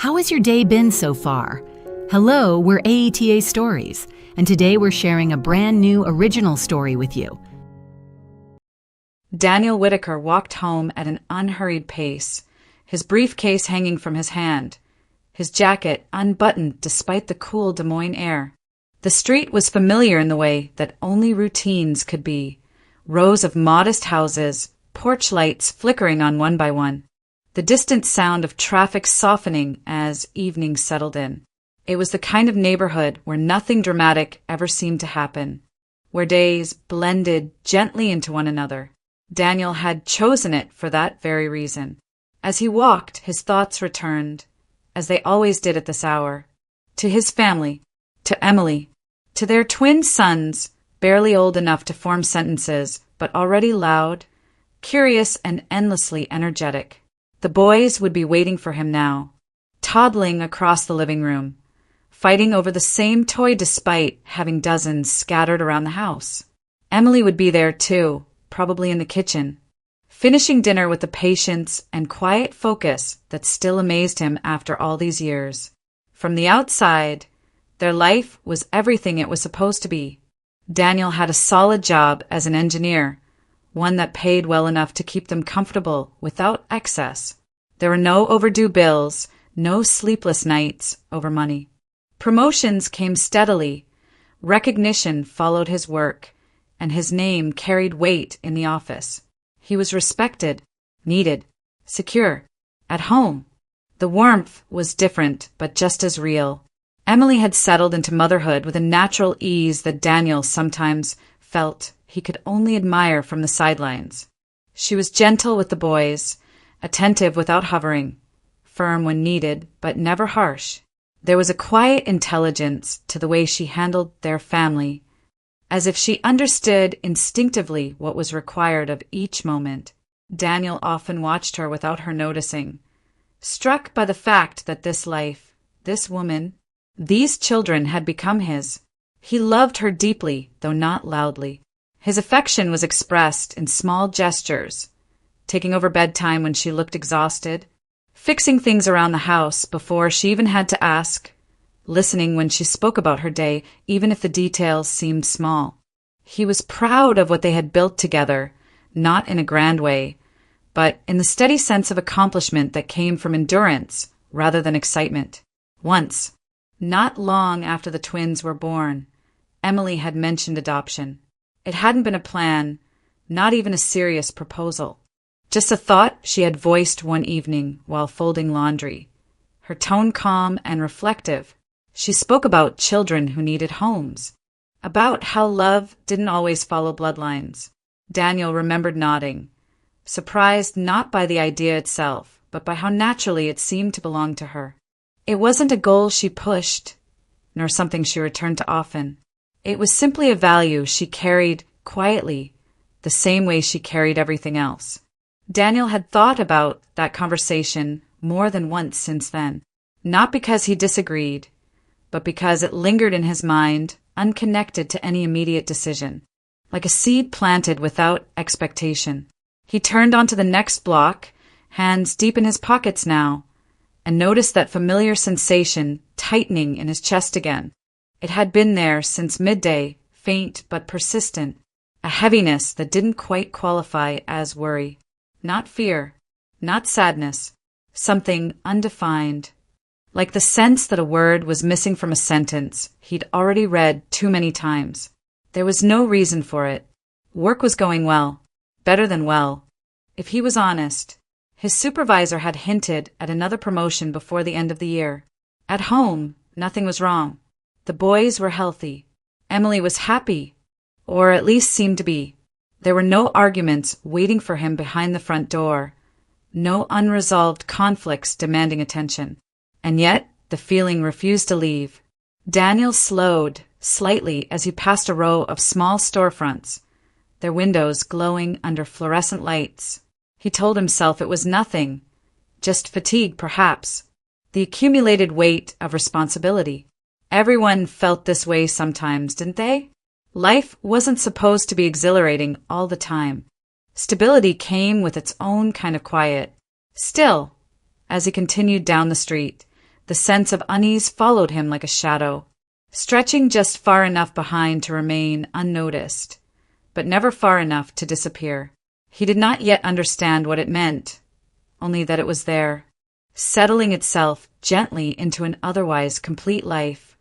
How has your day been so far? Hello, we're AETA Stories, and today we're sharing a brand new original story with you. Daniel Whitaker walked home at an unhurried pace, his briefcase hanging from his hand, his jacket unbuttoned despite the cool Des Moines air. The street was familiar in the way that only routines could be. Rows of modest houses, porch lights flickering on one by one. The distant sound of traffic softening as evening settled in. It was the kind of neighborhood where nothing dramatic ever seemed to happen, where days blended gently into one another. Daniel had chosen it for that very reason. As he walked, his thoughts returned, as they always did at this hour, to his family, to Emily, to their twin sons, barely old enough to form sentences, but already loud, curious, and endlessly energetic. The boys would be waiting for him now, toddling across the living room, fighting over the same toy despite having dozens scattered around the house. Emily would be there too, probably in the kitchen, finishing dinner with the patience and quiet focus that still amazed him after all these years. From the outside, their life was everything it was supposed to be. Daniel had a solid job as an engineer, one that paid well enough to keep them comfortable without excess. There were no overdue bills, no sleepless nights over money. Promotions came steadily, recognition followed his work, and his name carried weight in the office. He was respected, needed, secure, at home. The warmth was different, but just as real. Emily had settled into motherhood with a natural ease that Daniel sometimes felt he could only admire from the sidelines. She was gentle with the boys, attentive without hovering, firm when needed, but never harsh. There was a quiet intelligence to the way she handled their family, as if she understood instinctively what was required of each moment. Daniel often watched her without her noticing, struck by the fact that this life, this woman, these children had become his. He loved her deeply, though not loudly. His affection was expressed in small gestures, taking over bedtime when she looked exhausted, fixing things around the house before she even had to ask, listening when she spoke about her day, even if the details seemed small. He was proud of what they had built together, not in a grand way, but in the steady sense of accomplishment that came from endurance rather than excitement. Once, not long after the twins were born, Emily had mentioned adoption. It hadn't been a plan, not even a serious proposal. Just a thought she had voiced one evening while folding laundry. Her tone calm and reflective. She spoke about children who needed homes, about how love didn't always follow bloodlines. Daniel remembered nodding, surprised not by the idea itself, but by how naturally it seemed to belong to her. It wasn't a goal she pushed, nor something she returned to often. It was simply a value she carried quietly, the same way she carried everything else. Daniel had thought about that conversation more than once since then, not because he disagreed, but because it lingered in his mind, unconnected to any immediate decision, like a seed planted without expectation. He turned onto the next block, hands deep in his pockets now, and noticed that familiar sensation tightening in his chest again. It had been there since midday, faint but persistent, a heaviness that didn't quite qualify as worry. Not fear, not sadness, something undefined, like the sense that a word was missing from a sentence he'd already read too many times. There was no reason for it. Work was going well, better than well. If he was honest, his supervisor had hinted at another promotion before the end of the year. At home, nothing was wrong. The boys were healthy. Emily was happy, or at least seemed to be. There were no arguments waiting for him behind the front door, no unresolved conflicts demanding attention. And yet, the feeling refused to leave. Daniel slowed slightly as he passed a row of small storefronts, their windows glowing under fluorescent lights. He told himself it was nothing, just fatigue perhaps, the accumulated weight of responsibility. Everyone felt this way sometimes, didn't they? Life wasn't supposed to be exhilarating all the time. Stability came with its own kind of quiet. Still, as he continued down the street, The sense of unease followed him like a shadow, stretching just far enough behind to remain unnoticed, but never far enough to disappear. He did not yet understand what it meant, only that it was there, settling itself gently into an otherwise complete life,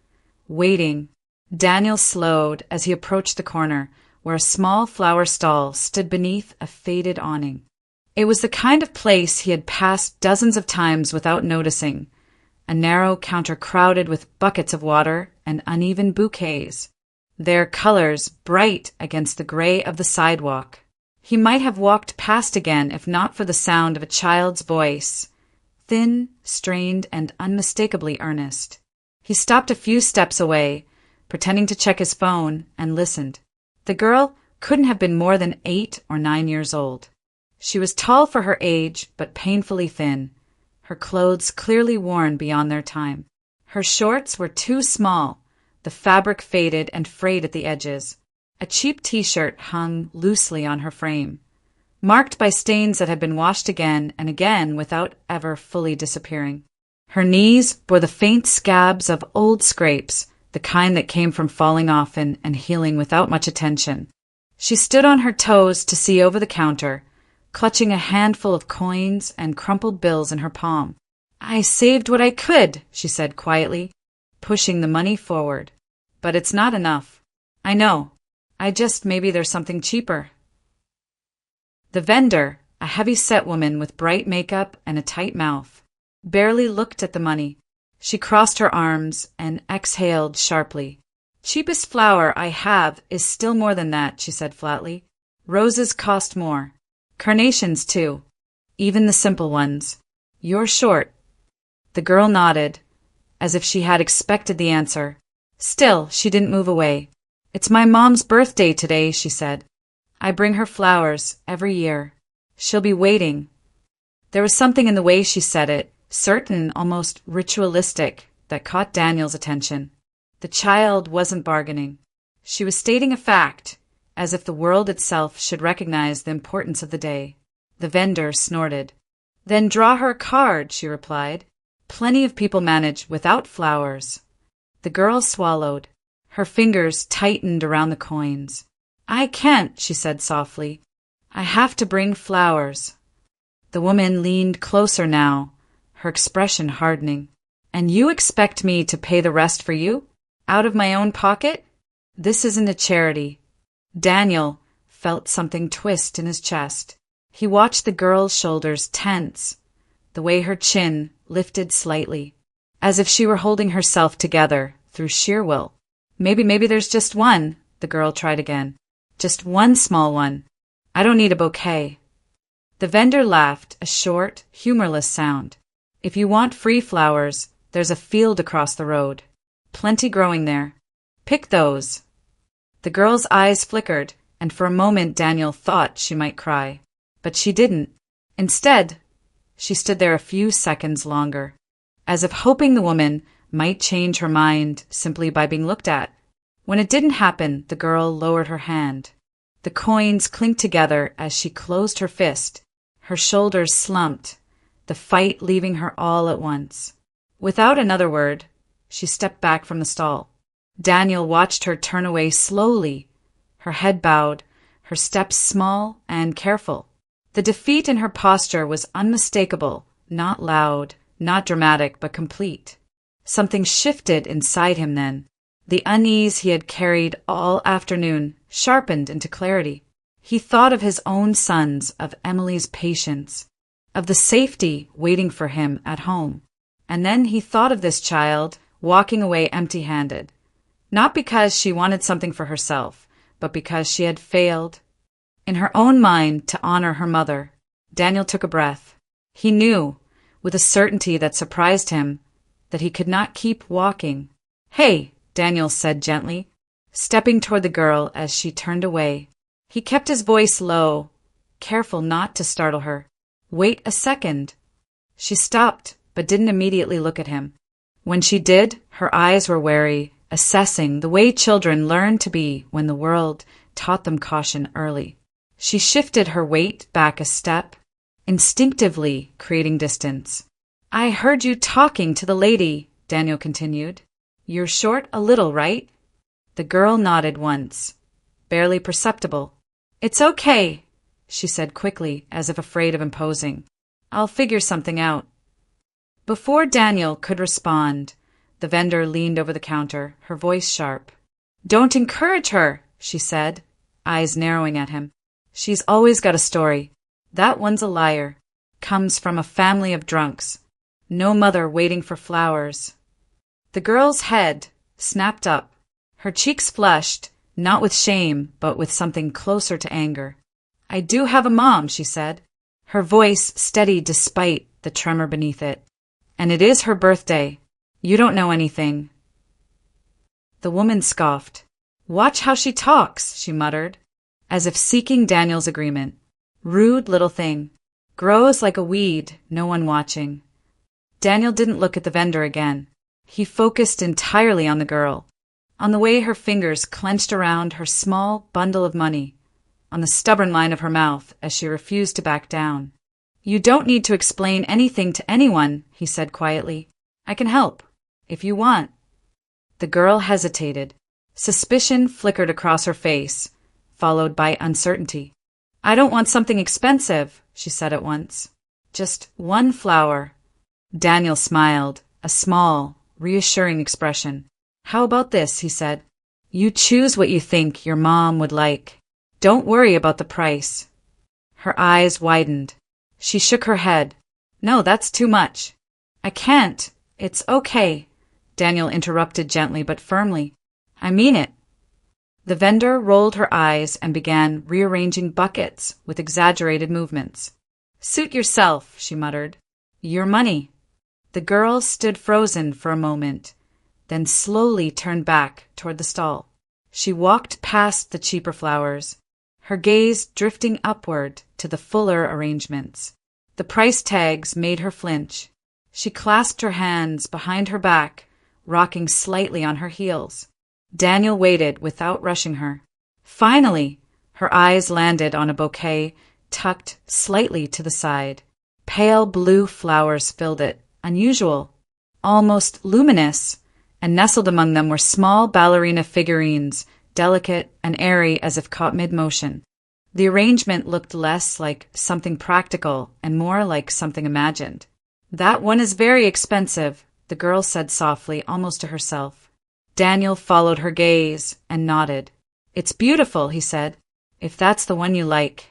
waiting. Daniel slowed as he approached the corner, where a small flower stall stood beneath a faded awning. It was the kind of place he had passed dozens of times without noticing, a narrow counter crowded with buckets of water and uneven bouquets, their colors bright against the gray of the sidewalk. He might have walked past again if not for the sound of a child's voice, thin, strained, and unmistakably earnest. He stopped a few steps away, pretending to check his phone, and listened. The girl couldn't have been more than 8 or 9 years old. She was tall for her age, but painfully thin, her clothes clearly worn beyond their time. Her shorts were too small, the fabric faded and frayed at the edges. A cheap t-shirt hung loosely on her frame, marked by stains that had been washed again and again without ever fully disappearing. Her knees bore the faint scabs of old scrapes, the kind that came from falling often and healing without much attention. She stood on her toes to see over the counter, clutching a handful of coins and crumpled bills in her palm. "I saved what I could," she said quietly, pushing the money forward. "But it's not enough." "I know. Maybe there's something cheaper." The vendor, a heavy-set woman with bright makeup and a tight mouth, barely looked at the money. She crossed her arms and exhaled sharply. "Cheapest flower I have is still more than that," she said flatly. "Roses cost more. Carnations, too. Even the simple ones. You're short." The girl nodded, as if she had expected the answer. Still, she didn't move away. "It's my mom's birthday today," she said. "I bring her flowers every year. She'll be waiting." There was something in the way she said it, certain, almost ritualistic, that caught Daniel's attention. The child wasn't bargaining. She was stating a fact, as if the world itself should recognize the importance of the day. The vendor snorted. "Then draw her a card," she replied. "Plenty of people manage without flowers." The girl swallowed. Her fingers tightened around the coins. "I can't," she said softly. "I have to bring flowers." The woman leaned closer now, her expression hardening. "And you expect me to pay the rest for you? Out of my own pocket? This isn't a charity." Daniel felt something twist in his chest. He watched the girl's shoulders tense, the way her chin lifted slightly, as if she were holding herself together through sheer will. Maybe there's just one," the girl tried again. "Just one small one. I don't need a bouquet." The vendor laughed, a short, humorless sound. "If you want free flowers, there's a field across the road. Plenty growing there. Pick those." The girl's eyes flickered, and for a moment Daniel thought she might cry. But she didn't. Instead, she stood there a few seconds longer, as if hoping the woman might change her mind simply by being looked at. When it didn't happen, the girl lowered her hand. The coins clinked together as she closed her fist. Her shoulders slumped, the fight leaving her all at once. Without another word, she stepped back from the stall. Daniel watched her turn away slowly, her head bowed, her steps small and careful. The defeat in her posture was unmistakable, not loud, not dramatic, but complete. Something shifted inside him then. The unease he had carried all afternoon sharpened into clarity. He thought of his own sons, of Emily's patience, of the safety waiting for him at home. And then he thought of this child walking away empty-handed, not because she wanted something for herself, but because she had failed in her own mind to honor her mother. Daniel took a breath. He knew, with a certainty that surprised him, that he could not keep walking. "Hey," Daniel said gently, stepping toward the girl as she turned away. He kept his voice low, careful not to startle her. "Wait a second." She stopped, but didn't immediately look at him. When she did, her eyes were wary, assessing the way children learn to be when the world taught them caution early. She shifted her weight back a step, instinctively creating distance. I heard you talking to the lady, Daniel continued. You're short a little, right? The girl nodded once. Barely perceptible. It's okay, she said quickly, as if afraid of imposing. I'll figure something out. Before Daniel could respond, the vendor leaned over the counter, her voice sharp. Don't encourage her, she said, eyes narrowing at him. She's always got a story. That one's a liar. Comes from a family of drunks. No mother waiting for flowers. The girl's head snapped up. Her cheeks flushed, not with shame, but with something closer to anger. I do have a mom, she said, her voice steady despite the tremor beneath it. And it is her birthday. You don't know anything. The woman scoffed. Watch how she talks, she muttered, as if seeking Daniel's agreement. Rude little thing. Grows like a weed, no one watching. Daniel didn't look at the vendor again. He focused entirely on the girl, on the way her fingers clenched around her small bundle of money, on the stubborn line of her mouth as she refused to back down. You don't need to explain anything to anyone, he said quietly. I can help, if you want. The girl hesitated. Suspicion flickered across her face, followed by uncertainty. I don't want something expensive, she said at once. Just one flower. Daniel smiled, a small, reassuring expression. How about this, he said. You choose what you think your mom would like. Don't worry about the price. Her eyes widened. She shook her head. No, that's too much. I can't. It's okay. Daniel interrupted gently but firmly. I mean it. The vendor rolled her eyes and began rearranging buckets with exaggerated movements. Suit yourself, she muttered. Your money. The girl stood frozen for a moment, then slowly turned back toward the stall. She walked past the cheaper flowers, her gaze drifting upward to the fuller arrangements. The price tags made her flinch. She clasped her hands behind her back, rocking slightly on her heels. Daniel waited without rushing her. Finally, her eyes landed on a bouquet tucked slightly to the side. Pale blue flowers filled it, unusual, almost luminous, and nestled among them were small ballerina figurines, delicate and airy as if caught mid-motion. The arrangement looked less like something practical and more like something imagined. That one is very expensive, the girl said softly, almost to herself. Daniel followed her gaze and nodded. It's beautiful, he said, if that's the one you like.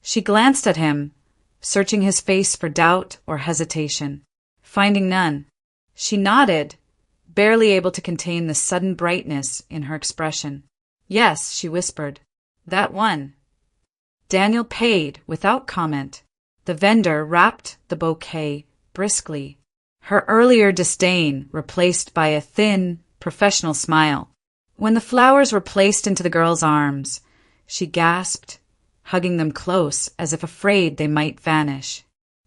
She glanced at him, searching his face for doubt or hesitation. Finding none, she nodded, barely able to contain the sudden brightness in her expression. Yes, she whispered. That one. Daniel paid without comment. The vendor wrapped the bouquet briskly, her earlier disdain replaced by a thin, professional smile. When the flowers were placed into the girl's arms, she gasped, hugging them close as if afraid they might vanish.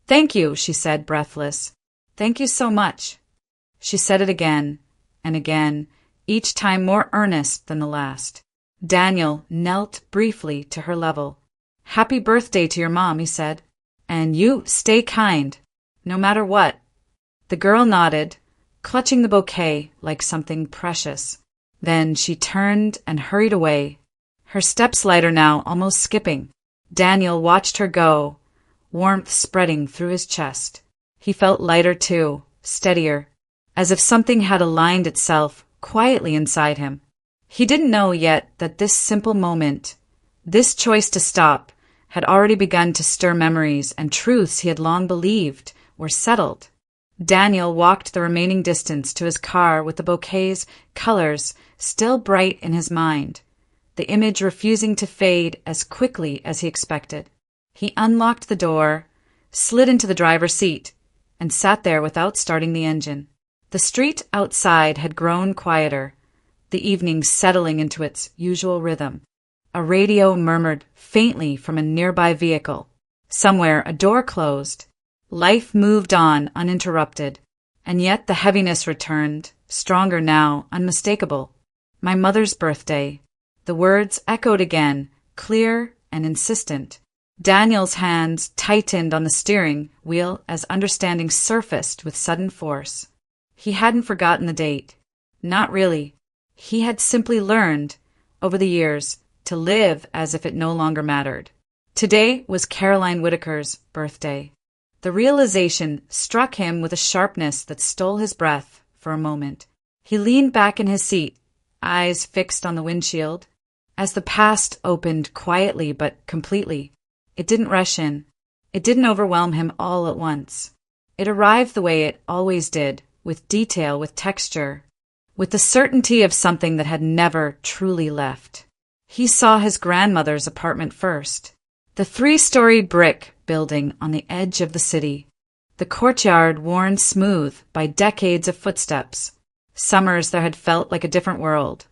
Thank you, she said, breathless. Thank you so much. She said it again and again, each time more earnest than the last. Daniel knelt briefly to her level. Happy birthday to your mom, he said. And you stay kind, no matter what. The girl nodded, clutching the bouquet like something precious. Then she turned and hurried away, her steps lighter now, almost skipping. Daniel watched her go, warmth spreading through his chest. He felt lighter too, steadier, as if something had aligned itself quietly inside him. He didn't know yet that this simple moment, this choice to stop, had already begun to stir memories and truths he had long believed were settled. Daniel walked the remaining distance to his car with the bouquet's colors still bright in his mind, the image refusing to fade as quickly as he expected. He unlocked the door, slid into the driver's seat, and sat there without starting the engine. The street outside had grown quieter, the evening settling into its usual rhythm. A radio murmured faintly from a nearby vehicle. Somewhere a door closed. Life moved on uninterrupted, and yet the heaviness returned, stronger now, unmistakable. My mother's birthday. The words echoed again, clear and insistent. Daniel's hands tightened on the steering wheel as understanding surfaced with sudden force. He hadn't forgotten the date. Not really. He had simply learned, over the years, to live as if it no longer mattered. Today was Caroline Whitaker's birthday. The realization struck him with a sharpness that stole his breath for a moment. He leaned back in his seat, eyes fixed on the windshield. As the past opened quietly but completely, it didn't rush in. It didn't overwhelm him all at once. It arrived the way it always did, with detail, with texture, with the certainty of something that had never truly left. He saw his grandmother's apartment first. The 3-story brick building on the edge of the city. The courtyard worn smooth by decades of footsteps. Summers that had felt like a different world.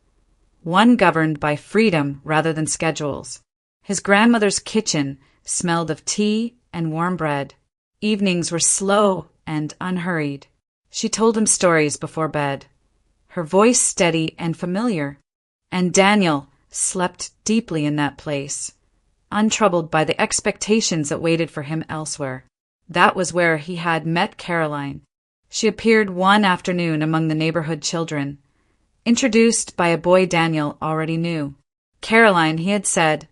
One governed by freedom rather than schedules. His grandmother's kitchen smelled of tea and warm bread. Evenings were slow and unhurried. She told him stories before bed, her voice steady and familiar. And Daniel slept deeply in that place, untroubled by the expectations that waited for him elsewhere. That was where he had met Caroline. She appeared one afternoon among the neighborhood children, introduced by a boy Daniel already knew. Caroline, he had said,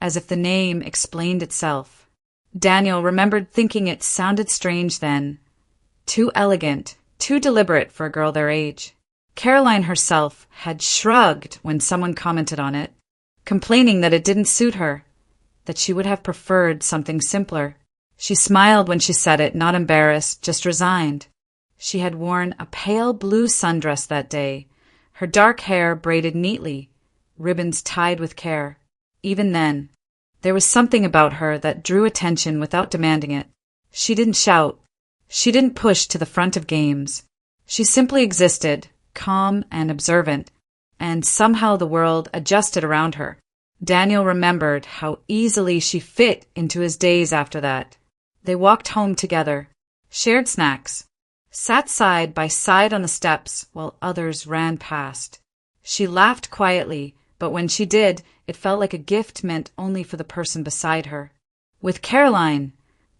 as if the name explained itself. Daniel remembered thinking it sounded strange then, too elegant, too deliberate for a girl their age. Caroline herself had shrugged when someone commented on it, complaining that it didn't suit her, that she would have preferred something simpler. She smiled when she said it, not embarrassed, just resigned. She had worn a pale blue sundress that day, her dark hair braided neatly, ribbons tied with care. Even then, there was something about her that drew attention without demanding it. She didn't shout. She didn't push to the front of games. She simply existed, calm and observant, and somehow the world adjusted around her. Daniel remembered how easily she fit into his days after that. They walked home together, shared snacks, sat side by side on the steps while others ran past. She laughed quietly, but when she did, it felt like a gift meant only for the person beside her. With Caroline,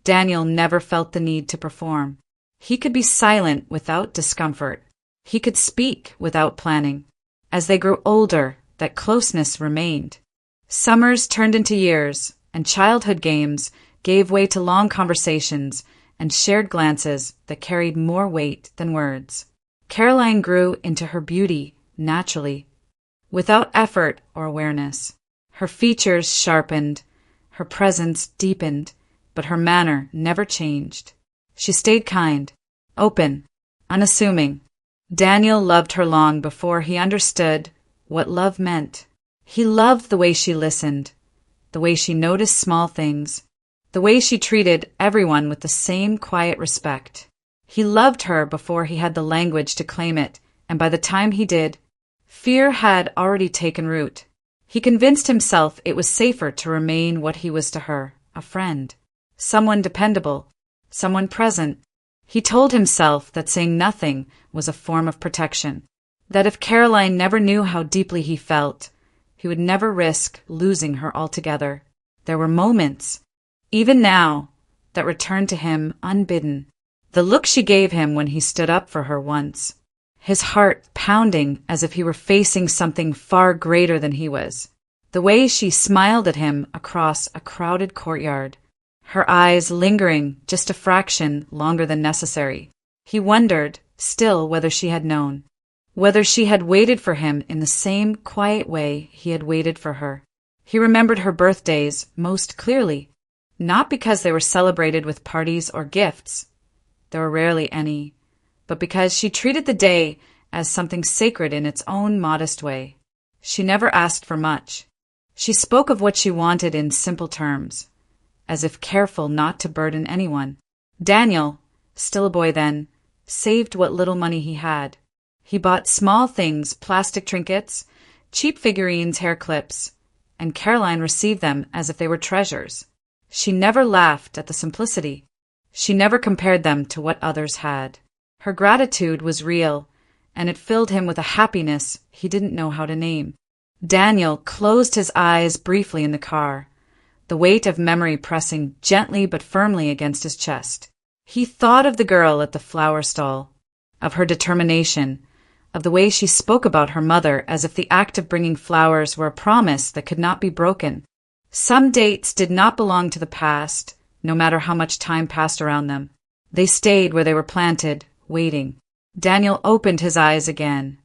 Daniel never felt the need to perform. He could be silent without discomfort. He could speak without planning. As they grew older, that closeness remained. Summers turned into years, and childhood games gave way to long conversations and shared glances that carried more weight than words. Caroline grew into her beauty naturally, without effort or awareness. Her features sharpened, her presence deepened, but her manner never changed. She stayed kind, open, unassuming. Daniel loved her long before he understood what love meant. He loved the way she listened, the way she noticed small things, the way she treated everyone with the same quiet respect. He loved her before he had the language to claim it, and by the time he did, fear had already taken root. He convinced himself it was safer to remain what he was to her, a friend, someone dependable, someone present. He told himself that saying nothing was a form of protection, that if Caroline never knew how deeply he felt, he would never risk losing her altogether. There were moments, even now, that returned to him unbidden. The look she gave him when he stood up for her once, his heart pounding as if he were facing something far greater than he was. The way she smiled at him across a crowded courtyard, her eyes lingering just a fraction longer than necessary. He wondered, still, whether she had known, whether she had waited for him in the same quiet way he had waited for her. He remembered her birthdays most clearly, not because they were celebrated with parties or gifts. There were rarely any, but because she treated the day as something sacred in its own modest way. She never asked for much. She spoke of what she wanted in simple terms, as if careful not to burden anyone. Daniel, still a boy then, saved what little money he had. He bought small things, plastic trinkets, cheap figurines, hair clips, and Caroline received them as if they were treasures. She never laughed at the simplicity. She never compared them to what others had. Her gratitude was real, and it filled him with a happiness he didn't know how to name. Daniel closed his eyes briefly in the car, the weight of memory pressing gently but firmly against his chest. He thought of the girl at the flower stall, of her determination, of the way she spoke about her mother as if the act of bringing flowers were a promise that could not be broken. Some dates did not belong to the past, no matter how much time passed around them. They stayed where they were planted, waiting. Daniel opened his eyes again.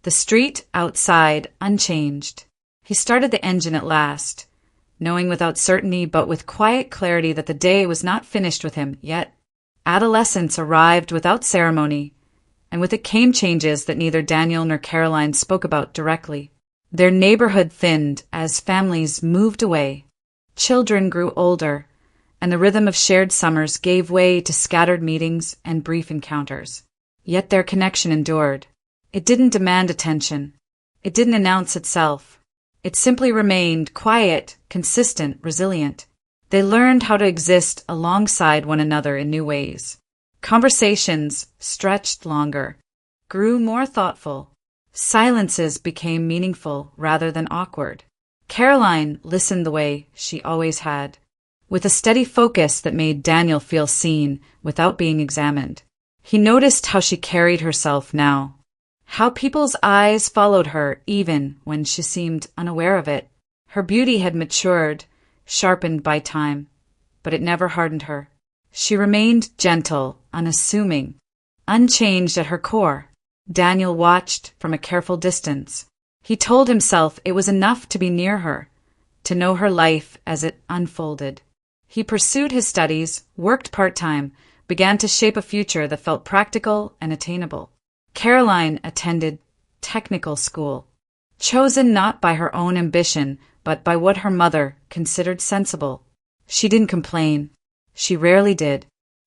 The street outside unchanged. He started the engine at last, knowing without certainty but with quiet clarity that the day was not finished with him yet. Adolescence arrived without ceremony, and with it came changes that neither Daniel nor Caroline spoke about directly. Their neighborhood thinned as families moved away. Children grew older, and the rhythm of shared summers gave way to scattered meetings and brief encounters. Yet their connection endured. It didn't demand attention. It didn't announce itself. It simply remained quiet, consistent, resilient. They learned how to exist alongside one another in new ways. Conversations stretched longer, grew more thoughtful. Silences became meaningful rather than awkward. Caroline listened the way she always had, with a steady focus that made Daniel feel seen without being examined. He noticed how she carried herself now, how people's eyes followed her even when she seemed unaware of it. Her beauty had matured, sharpened by time, but it never hardened her. She remained gentle, unassuming, unchanged at her core. Daniel watched from a careful distance. He told himself it was enough to be near her, to know her life as it unfolded. He pursued his studies, worked part-time, began to shape a future that felt practical and attainable. Caroline attended technical school, chosen not by her own ambition, but by what her mother considered sensible. She didn't complain. She rarely did.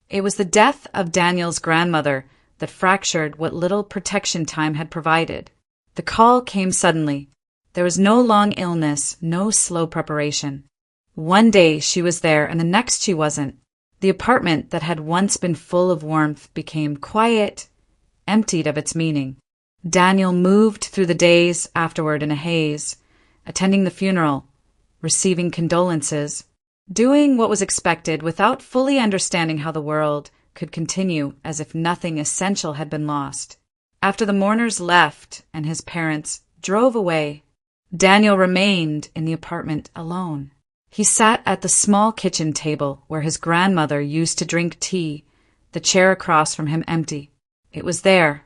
It was the death of Daniel's grandmother that fractured what little protection time had provided. The call came suddenly. There was no long illness, no slow preparation. One day she was there and the next she wasn't. The apartment that had once been full of warmth became quiet, emptied of its meaning. Daniel moved through the days afterward in a haze, attending the funeral, receiving condolences, doing what was expected without fully understanding how the world could continue as if nothing essential had been lost. After the mourners left and his parents drove away, Daniel remained in the apartment alone. He sat at the small kitchen table where his grandmother used to drink tea, the chair across from him empty. It was there,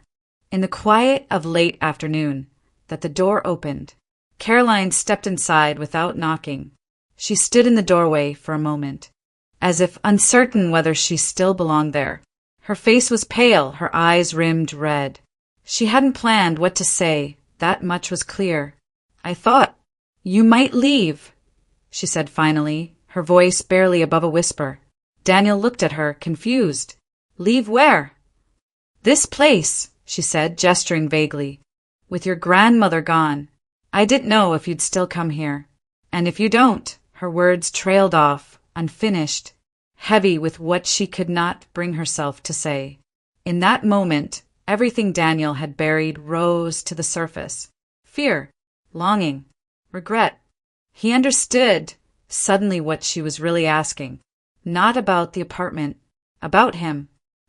in the quiet of late afternoon, that the door opened. Caroline stepped inside without knocking. She stood in the doorway for a moment, as if uncertain whether she still belonged there. Her face was pale, her eyes rimmed red. She hadn't planned what to say, that much was clear. "I thought you might leave," she said finally, her voice barely above a whisper. Daniel looked at her, confused. "Leave where?" "This place," she said, gesturing vaguely. "With your grandmother gone. I didn't know if you'd still come here. And if you don't," her words trailed off, unfinished, heavy with what she could not bring herself to say. In that moment, everything Daniel had buried rose to the surface. Fear, longing, regret. He understood suddenly what she was really asking. Not about the apartment, about him.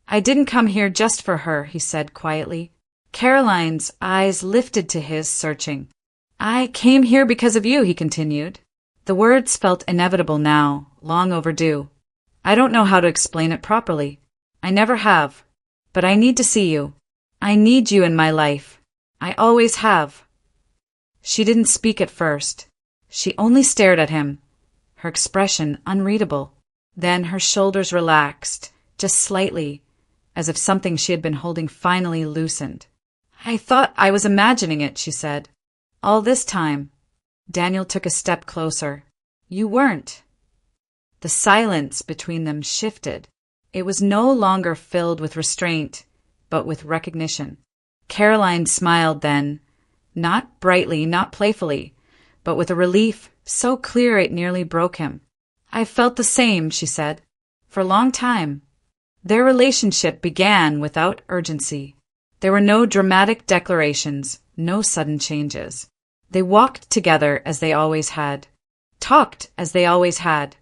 "I didn't come here just for her," he said quietly. Caroline's eyes lifted to his, searching. "I came here because of you," he continued. The words felt inevitable now, long overdue. "I don't know how to explain it properly. I never have. But I need to see you. I need you in my life. I always have." She didn't speak at first. She only stared at him, her expression unreadable. Then her shoulders relaxed, just slightly, as if something she had been holding finally loosened. "I thought I was imagining it," she said. "All this time." Daniel took a step closer. "You weren't." The silence between them shifted. It was no longer filled with restraint, but with recognition. Caroline smiled then, not brightly, not playfully, but with a relief so clear it nearly broke him. "I felt the same," she said, "for a long time." Their relationship began without urgency. There were no dramatic declarations, no sudden changes. They walked together as they always had, talked as they always had.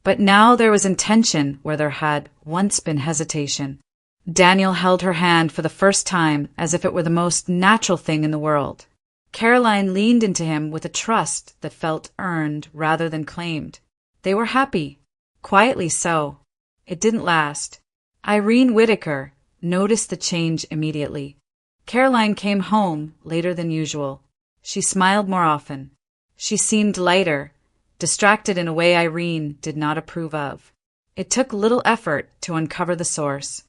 But now there was intention where there had once been hesitation. Daniel held her hand for the first time as if it were the most natural thing in the world. Caroline leaned into him with a trust that felt earned rather than claimed. They were happy. Quietly so. It didn't last. Irene Whittaker noticed the change immediately. Caroline came home later than usual. She smiled more often. She seemed lighter, distracted in a way Irene did not approve of. It took little effort to uncover the source.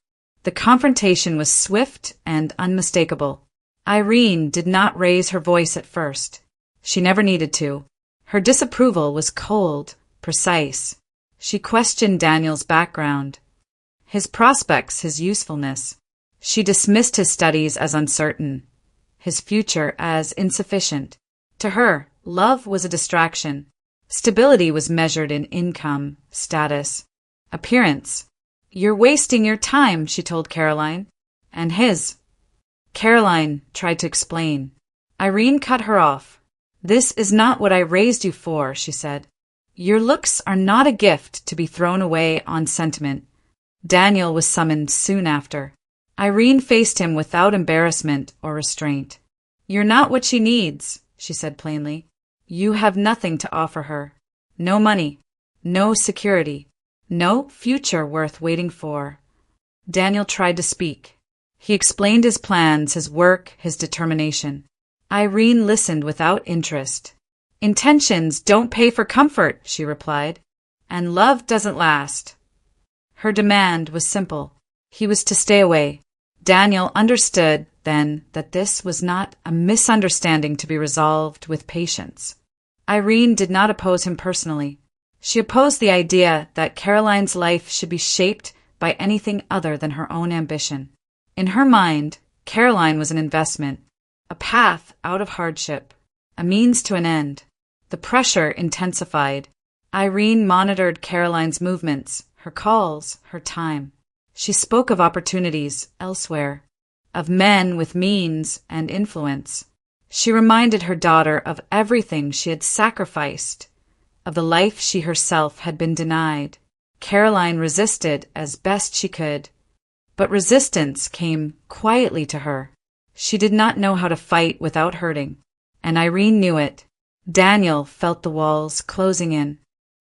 The confrontation was swift and unmistakable. Irene did not raise her voice at first. She never needed to. Her disapproval was cold, precise. She questioned Daniel's background, his prospects, his usefulness. She dismissed his studies as uncertain, his future as insufficient. To her, love was a distraction. Stability was measured in income, status, appearance. "You're wasting your time," she told Caroline. And his. Caroline tried to explain. Irene cut her off. "This is not what I raised you for," she said. "Your looks are not a gift to be thrown away on sentiment." Daniel was summoned soon after. Irene faced him without embarrassment or restraint. "You're not what she needs," she said plainly. "You have nothing to offer her. No money, no security, no future worth waiting for." Daniel tried to speak. He explained his plans, his work, his determination. Irene listened without interest. "Intentions don't pay for comfort," she replied, "and love doesn't last." Her demand was simple. He was to stay away. Daniel understood then that this was not a misunderstanding to be resolved with patience. Irene did not oppose him personally. She opposed the idea that Caroline's life should be shaped by anything other than her own ambition. In her mind, Caroline was an investment, a path out of hardship, a means to an end. The pressure intensified. Irene monitored Caroline's movements, her calls, her time. She spoke of opportunities elsewhere, of men with means and influence. She reminded her daughter of everything she had sacrificed, of the life she herself had been denied. Caroline resisted as best she could, but resistance came quietly to her. She did not know how to fight without hurting, and Irene knew it. Daniel felt the walls closing in.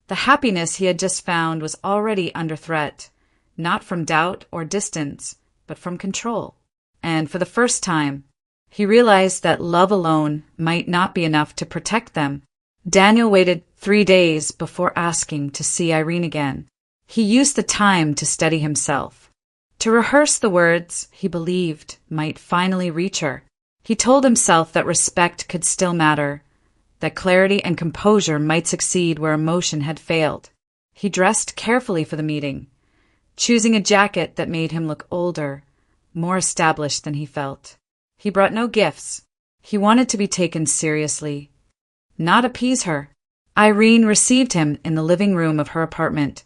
The happiness he had just found was already under threat, not from doubt or distance, but from control. And for the first time, he realized that love alone might not be enough to protect them. Daniel waited 3 days before asking to see Irene again. He used the time to steady himself, to rehearse the words he believed might finally reach her. He told himself that respect could still matter, that clarity and composure might succeed where emotion had failed. He dressed carefully for the meeting, choosing a jacket that made him look older, more established than he felt. He brought no gifts. He wanted to be taken seriously, not appease her. Irene received him in the living room of her apartment,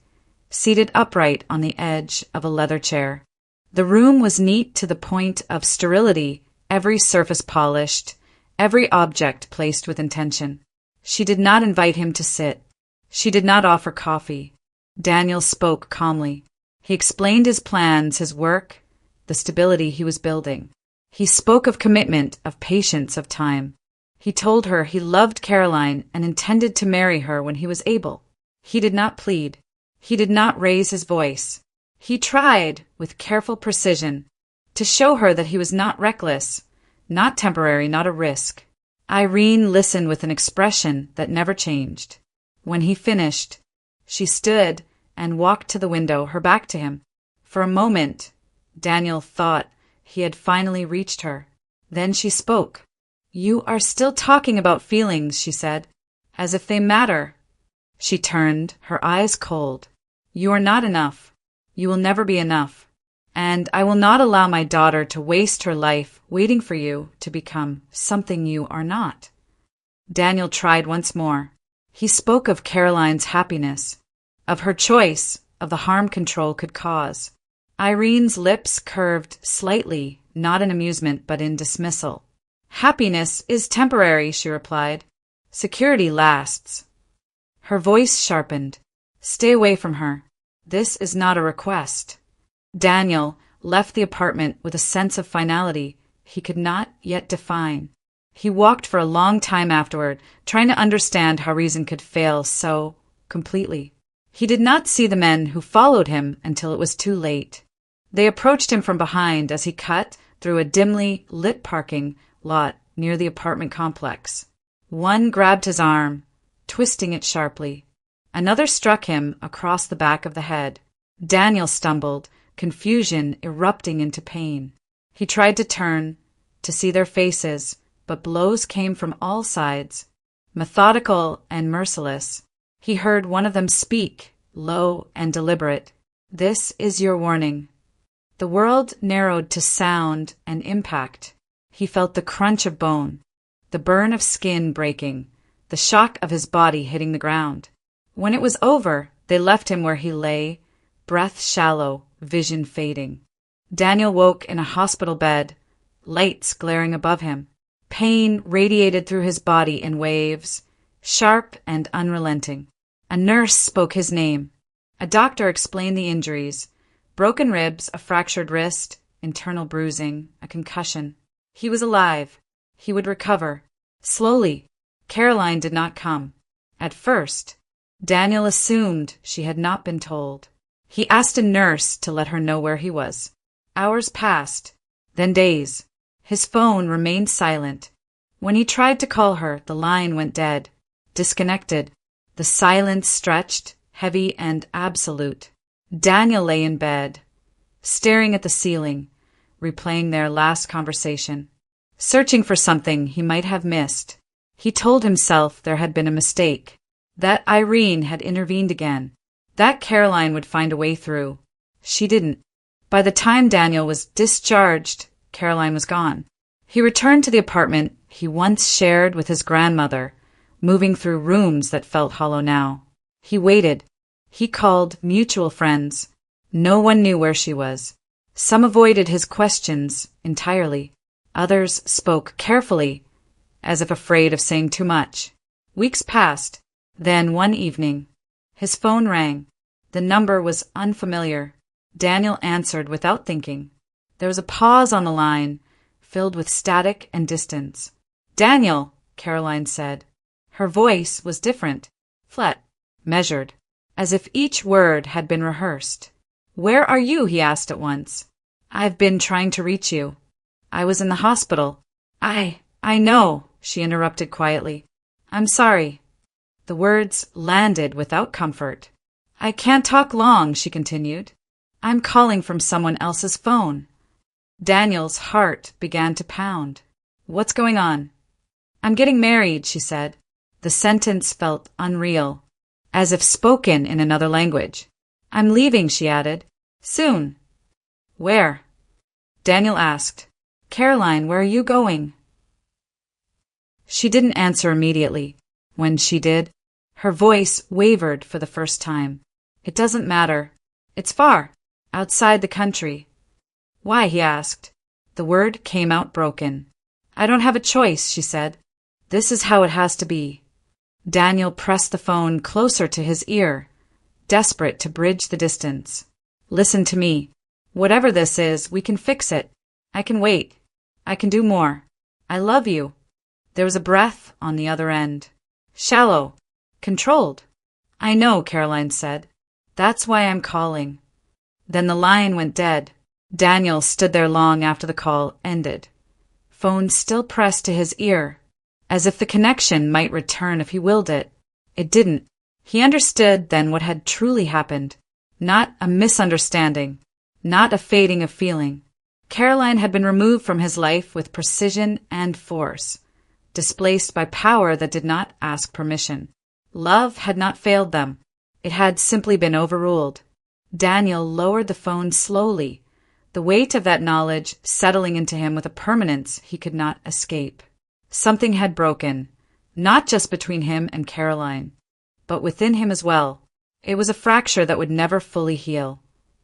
seated upright on the edge of a leather chair. The room was neat to the point of sterility, every surface polished, every object placed with intention. She did not invite him to sit. She did not offer coffee. Daniel spoke calmly. He explained his plans, his work, the stability he was building. He spoke of commitment, of patience, of time. He told her he loved Caroline and intended to marry her when he was able. He did not plead. He did not raise his voice. He tried, with careful precision, to show her that he was not reckless, not temporary, not a risk. Irene listened with an expression that never changed. When he finished, she stood and walked to the window, her back to him. For a moment, Daniel thought he had finally reached her. Then she spoke. "You are still talking about feelings," she said, "as if they matter." She turned, her eyes cold. "You are not enough. You will never be enough. And I will not allow my daughter to waste her life waiting for you to become something you are not." Daniel tried once more. He spoke of Caroline's happiness, of her choice, of the harm control could cause. Irene's lips curved slightly, not in amusement but in dismissal. "Happiness is temporary," she replied. "Security lasts." Her voice sharpened. "Stay away from her. This is not a request." Daniel left the apartment with a sense of finality he could not yet define. He walked for a long time afterward, trying to understand how reason could fail so completely. He did not see the men who followed him until it was too late. They approached him from behind as he cut through a dimly lit parking lot near the apartment complex. One grabbed his arm, twisting it sharply. Another struck him across the back of the head. Daniel stumbled, confusion erupting into pain. He tried to turn, to see their faces, but blows came from all sides, methodical and merciless. He heard one of them speak, low and deliberate. "This is your warning." The world narrowed to sound and impact. He felt the crunch of bone, the burn of skin breaking, the shock of his body hitting the ground. When it was over, they left him where he lay, breath shallow, vision fading. Daniel woke in a hospital bed, lights glaring above him. Pain radiated through his body in waves, sharp and unrelenting. A nurse spoke his name. A doctor explained the injuries: broken ribs, a fractured wrist, internal bruising, a concussion. He was alive. He would recover. Slowly. Caroline did not come. At first, Daniel assumed she had not been told. He asked a nurse to let her know where he was. Hours passed, then days. His phone remained silent. When he tried to call her, the line went dead, disconnected. The silence stretched, heavy and absolute. Daniel lay in bed, staring at the ceiling, replaying their last conversation, searching for something he might have missed. He told himself there had been a mistake, that Irene had intervened again, that Caroline would find a way through. She didn't. By the time Daniel was discharged, Caroline was gone. He returned to the apartment he once shared with his grandmother, moving through rooms that felt hollow now. He waited. He called mutual friends. No one knew where she was. Some avoided his questions entirely. Others spoke carefully, as if afraid of saying too much. Weeks passed. Then one evening, his phone rang. The number was unfamiliar. Daniel answered without thinking. There was a pause on the line, filled with static and distance. "Daniel," Caroline said. Her voice was different, flat, measured, as if each word had been rehearsed. "Where are you?" he asked at once. "I've been trying to reach you. I was in the hospital." I know," she interrupted quietly. "I'm sorry." The words landed without comfort. "I can't talk long," she continued. "I'm calling from someone else's phone." Daniel's heart began to pound. "What's going on?" "I'm getting married," she said. The sentence felt unreal, as if spoken in another language. "I'm leaving," she added. "Soon." "Where?" Daniel asked. "Caroline, where are you going?" She didn't answer immediately. When she did, her voice wavered for the first time. "It doesn't matter. It's far, outside the country." "Why?" he asked. The word came out broken. "I don't have a choice," she said. "This is how it has to be." Daniel pressed the phone closer to his ear, desperate to bridge the distance. "Listen to me. Whatever this is, we can fix it. I can wait. I can do more. I love you." There was a breath on the other end. Shallow. Controlled. "I know," Caroline said. "That's why I'm calling." Then the line went dead. Daniel stood there long after the call ended. Phone still pressed to his ear, as if the connection might return if he willed it. It didn't. He understood then what had truly happened. Not a misunderstanding. Not a fading of feeling. Caroline had been removed from his life with precision and force, displaced by power that did not ask permission. Love had not failed them. It had simply been overruled. Daniel lowered the phone slowly, the weight of that knowledge settling into him with a permanence he could not escape. Something had broken, not just between him and Caroline, but within him as well. It was a fracture that would never fully heal,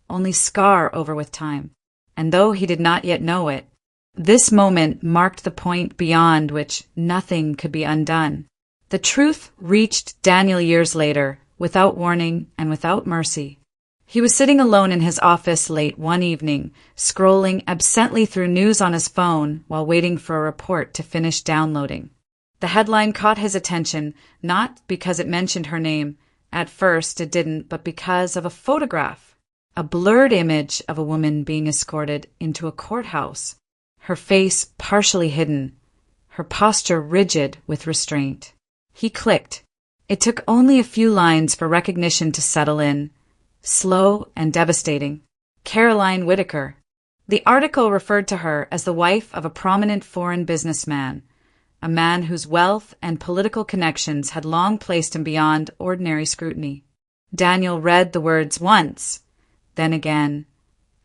only scar over with time. And though he did not yet know it, this moment marked the point beyond which nothing could be undone. The truth reached Daniel years later, without warning and without mercy. He was sitting alone in his office late one evening, scrolling absently through news on his phone while waiting for a report to finish downloading. The headline caught his attention, not because it mentioned her name. At first it didn't, but because of a photograph. A blurred image of a woman being escorted into a courthouse. Her face partially hidden, her posture rigid with restraint. He clicked. It took only a few lines for recognition to settle in. Slow and devastating. Caroline Whitaker. The article referred to her as the wife of a prominent foreign businessman, a man whose wealth and political connections had long placed him beyond ordinary scrutiny. Daniel read the words once, then again,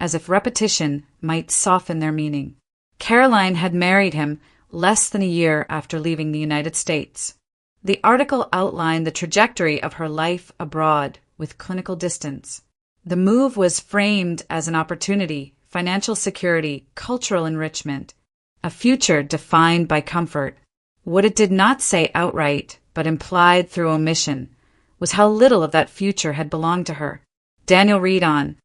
as if repetition might soften their meaning. Caroline had married him less than a year after leaving the United States. The article outlined the trajectory of her life abroad with clinical distance. The move was framed as an opportunity, financial security, cultural enrichment, a future defined by comfort. What it did not say outright, but implied through omission, was how little of that future had belonged to her. Daniel read on.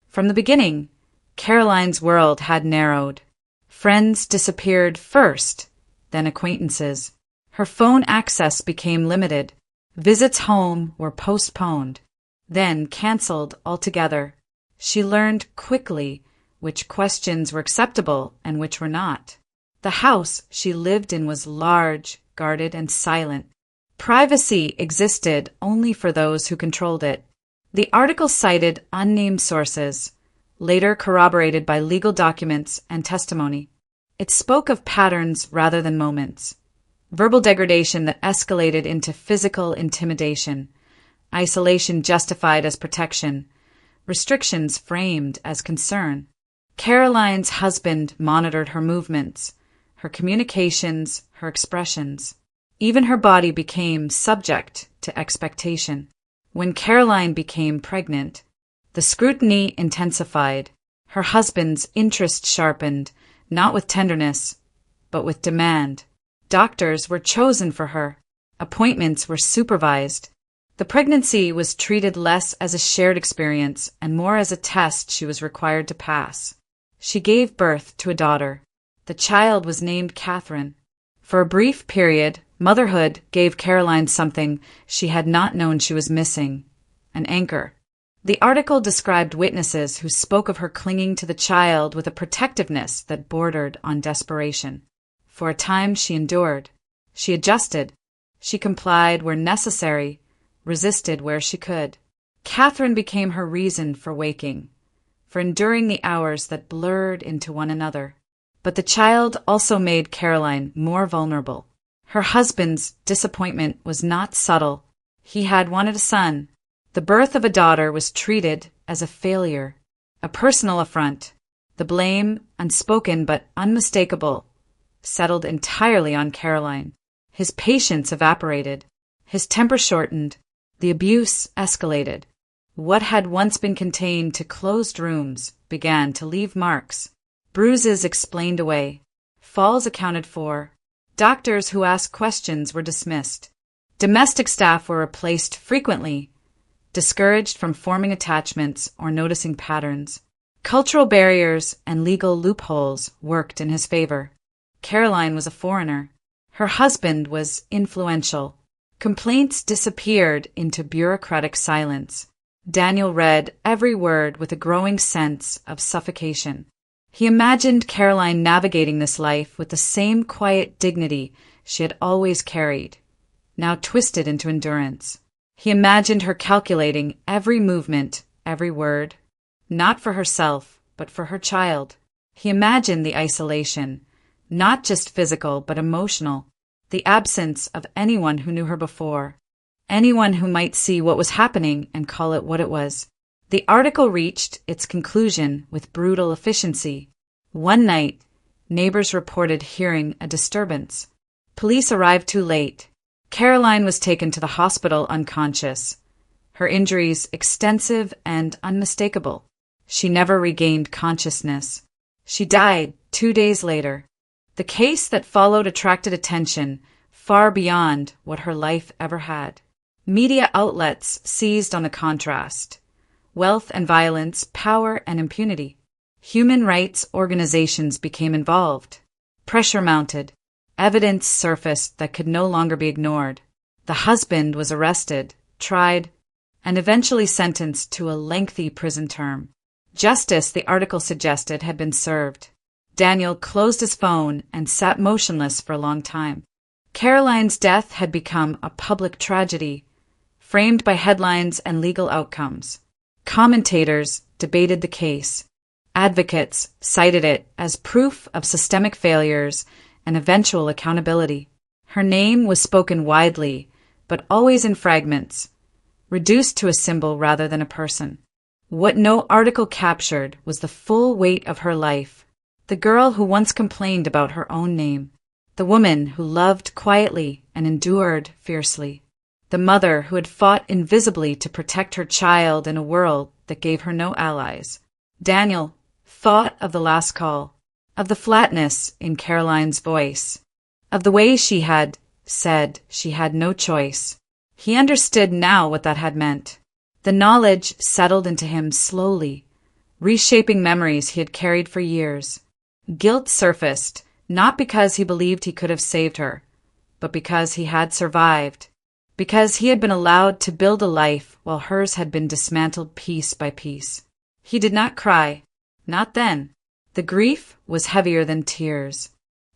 From the beginning, Caroline's world had narrowed. Friends disappeared first, then acquaintances. Her phone access became limited. Visits home were postponed, then canceled altogether. She learned quickly which questions were acceptable and which were not. The house she lived in was large, guarded, and silent. Privacy existed only for those who controlled it. The article cited unnamed sources, later corroborated by legal documents and testimony. It spoke of patterns rather than moments. Verbal degradation that escalated into physical intimidation, isolation justified as protection, restrictions framed as concern. Caroline's husband monitored her movements, her communications, her expressions. Even her body became subject to expectation. When Caroline became pregnant, the scrutiny intensified. Her husband's interest sharpened, not with tenderness, but with demand. Doctors were chosen for her. Appointments were supervised. The pregnancy was treated less as a shared experience and more as a test she was required to pass. She gave birth to a daughter. The child was named Catherine. For a brief period, motherhood gave Caroline something she had not known she was missing, an anchor. The article described witnesses who spoke of her clinging to the child with a protectiveness that bordered on desperation. For a time she endured. She adjusted. She complied where necessary, resisted where she could. Catherine became her reason for waking, for enduring the hours that blurred into one another. But the child also made Caroline more vulnerable. Her husband's disappointment was not subtle. He had wanted a son. The birth of a daughter was treated as a failure, a personal affront. The blame, unspoken but unmistakable, settled entirely on Caroline. His patience evaporated. His temper shortened. The abuse escalated. What had once been contained to closed rooms began to leave marks. Bruises explained away. Falls accounted for. Doctors who asked questions were dismissed. Domestic staff were replaced frequently, discouraged from forming attachments or noticing patterns. Cultural barriers and legal loopholes worked in his favor. Caroline was a foreigner. Her husband was influential. Complaints disappeared into bureaucratic silence. Daniel read every word with a growing sense of suffocation. He imagined Caroline navigating this life with the same quiet dignity she had always carried, now twisted into endurance. He imagined her calculating every movement, every word, not for herself, but for her child. He imagined the isolation, not just physical, but emotional, the absence of anyone who knew her before, anyone who might see what was happening and call it what it was. The article reached its conclusion with brutal efficiency. One night, neighbors reported hearing a disturbance. Police arrived too late. Caroline was taken to the hospital unconscious, her injuries extensive and unmistakable. She never regained consciousness. She died 2 days later. The case that followed attracted attention, far beyond what her life ever had. Media outlets seized on the contrast: wealth and violence, power and impunity. Human rights organizations became involved. Pressure mounted. Evidence surfaced that could no longer be ignored. The husband was arrested, tried, and eventually sentenced to a lengthy prison term. Justice, the article suggested, had been served. Daniel closed his phone and sat motionless for a long time. Caroline's death had become a public tragedy, framed by headlines and legal outcomes. Commentators debated the case. Advocates cited it as proof of systemic failures and eventual accountability. Her name was spoken widely, but always in fragments, reduced to a symbol rather than a person. What no article captured was the full weight of her life. The girl who once complained about her own name. The woman who loved quietly and endured fiercely. The mother who had fought invisibly to protect her child in a world that gave her no allies. Daniel thought of the last call, of the flatness in Caroline's voice, of the way she had said she had no choice. He understood now what that had meant. The knowledge settled into him slowly, reshaping memories he had carried for years. Guilt surfaced, not because he believed he could have saved her, but because he had survived, because he had been allowed to build a life while hers had been dismantled piece by piece. He did not cry, not then. The grief was heavier than tears,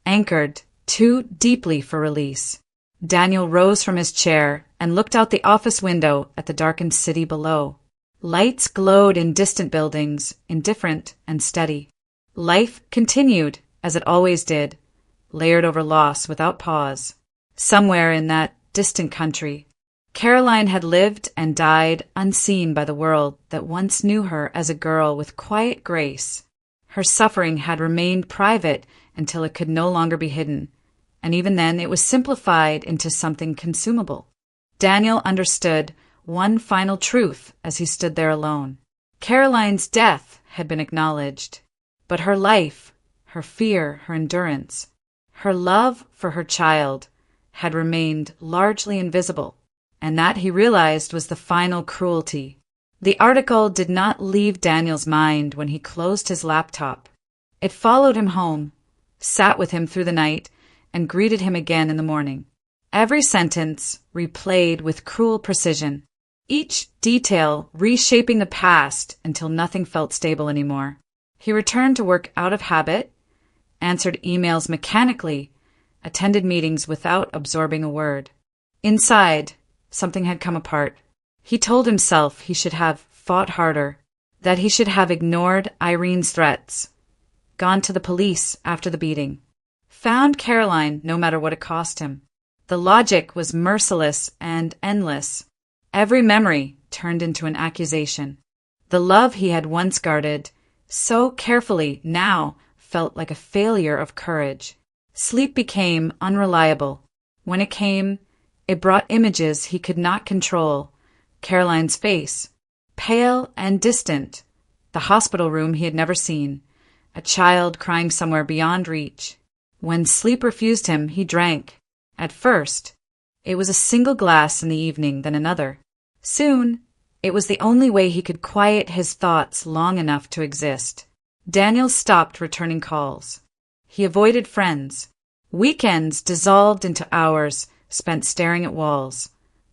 anchored too deeply for release. Daniel rose from his chair and looked out the office window at the darkened city below. Lights glowed in distant buildings, indifferent and steady. Life continued, as it always did, layered over loss without pause. Somewhere in that distant country, Caroline had lived and died unseen by the world that once knew her as a girl with quiet grace. Her suffering had remained private until it could no longer be hidden, and even then it was simplified into something consumable. Daniel understood one final truth as he stood there alone. Caroline's death had been acknowledged, but her life, her fear, her endurance, her love for her child had remained largely invisible, and that, he realized, was the final cruelty. The article did not leave Daniel's mind when he closed his laptop. It followed him home, sat with him through the night, and greeted him again in the morning. Every sentence replayed with cruel precision, each detail reshaping the past until nothing felt stable anymore. He returned to work out of habit, answered emails mechanically, attended meetings without absorbing a word. Inside, something had come apart. He told himself he should have fought harder, that he should have ignored Irene's threats, gone to the police after the beating, found Caroline no matter what it cost him. The logic was merciless and endless. Every memory turned into an accusation. The love he had once guarded so carefully now felt like a failure of courage. Sleep became unreliable. When it came, it brought images he could not control. Caroline's face, pale and distant. The hospital room he had never seen. A child crying somewhere beyond reach. When sleep refused him, he drank. At first, it was a single glass in the evening, then another. Soon, it was the only way he could quiet his thoughts long enough to exist. Daniel stopped returning calls. He avoided friends. Weekends dissolved into hours spent staring at walls,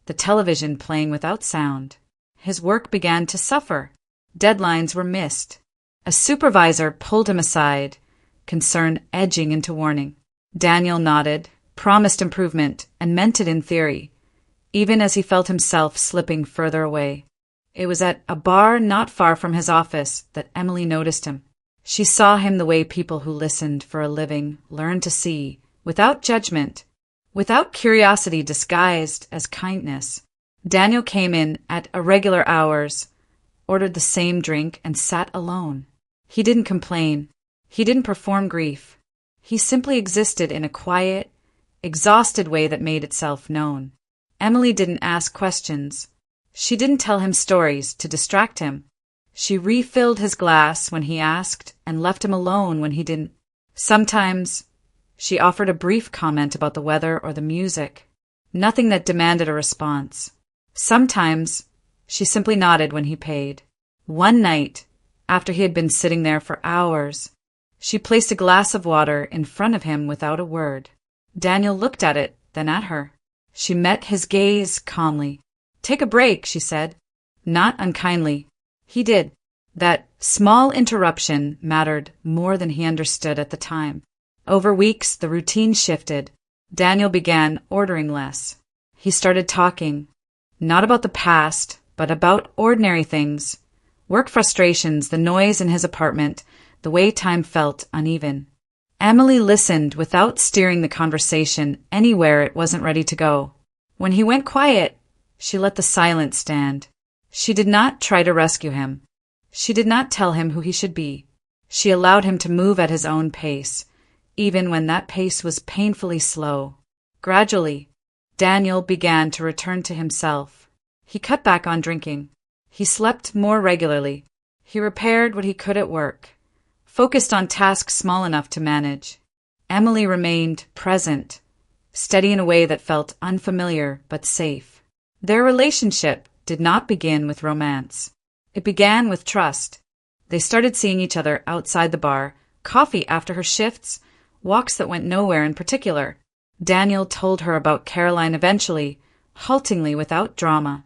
the television playing without sound. His work began to suffer. Deadlines were missed. A supervisor pulled him aside, concern edging into warning. Daniel nodded, promised improvement, and meant it in theory, even as he felt himself slipping further away. It was at a bar not far from his office that Emily noticed him. She saw him the way people who listened for a living learn to see, without judgment, without curiosity disguised as kindness. Daniel came in at irregular hours, ordered the same drink, and sat alone. He didn't complain. He didn't perform grief. He simply existed in a quiet, exhausted way that made itself known. Emily didn't ask questions. She didn't tell him stories to distract him. She refilled his glass when he asked and left him alone when he didn't. Sometimes She offered a brief comment about the weather or the music, nothing that demanded a response. Sometimes she simply nodded when he paid. One night, after he had been sitting there for hours, she placed a glass of water in front of him without a word. Daniel looked at it, then at her. She met his gaze calmly. "Take a break," she said. Not unkindly. He did. That small interruption mattered more than he understood at the time. Over weeks, the routine shifted. Daniel began ordering less. He started talking, not about the past, but about ordinary things. Work frustrations, the noise in his apartment, the way time felt uneven. Emily listened without steering the conversation anywhere it wasn't ready to go. When he went quiet, she let the silence stand. She did not try to rescue him. She did not tell him who he should be. She allowed him to move at his own pace, even when that pace was painfully slow. Gradually, Daniel began to return to himself. He cut back on drinking. He slept more regularly. He repaired what he could at work, focused on tasks small enough to manage. Emily remained present, steady in a way that felt unfamiliar but safe. Their relationship did not begin with romance. It began with trust. They started seeing each other outside the bar, coffee after her shifts, walks that went nowhere in particular. Daniel told her about Caroline eventually, haltingly without drama.